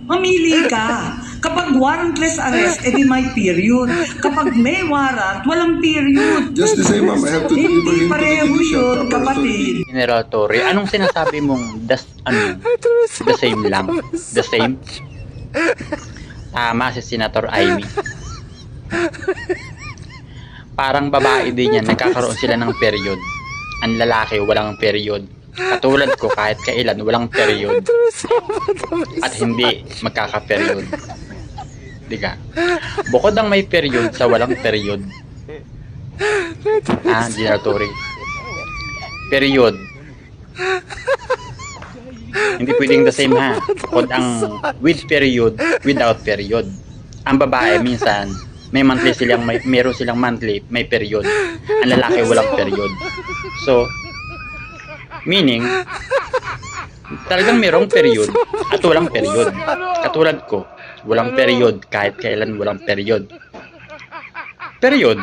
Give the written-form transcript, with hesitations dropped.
Mamili ka. Kapag warrantless arrest, edi may period. Kapag may warrant, walang period. Just the same, ma'am. I have to deliver Hindi him to the pareho judicial yun, proper kapatid. General Torre, anong sinasabi mong the same lang? The same? Tama si Senator Amy. Parang babae din yan, nagkakaroon sila ng period. Ang lalaki, walang period. Katulad ko, kahit kailan, walang period. At hindi magkaka-period. Di ka? Bukod ang may period sa walang period. General Torre. Period. Hindi pwedeng the same ha. Bukod ang with period, without period. Ang babae minsan, may monthly silang, meron silang monthly, may period. Ang lalaki walang period. So, meaning, talagang merong period at walang period. Katulad ko, walang period kahit kailan walang period. Period.